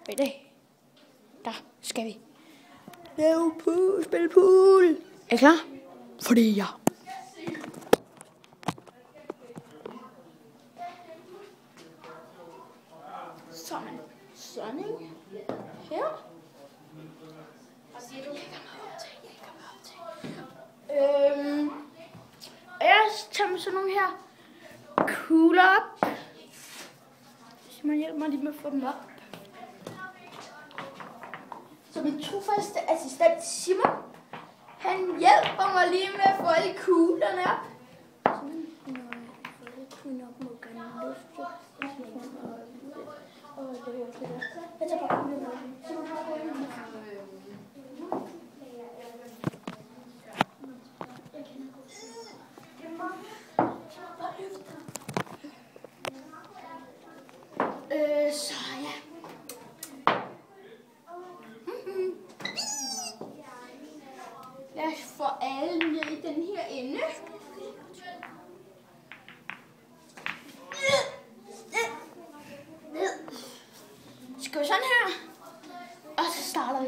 Og i dag, der skal vi spille pool. Er I klar? Fordi ja. Sådan her. Hvad siger du? Jeg kommer op til. Jeg tager med sådan nogle her kugler op. Hvis man hjælper mig lige med at få dem op. Så min trofaste assistent Simon, han hjælper mig lige med at få alle kuglerne op. Når jeg får lidt kuglerne op, må jeg gerne løfte. Jeg tager bare kuglerne op. Simon har kuglerne op. Så ja. Lad os få alle ned i den her ende. Skal vi sådan her? Og så starter vi.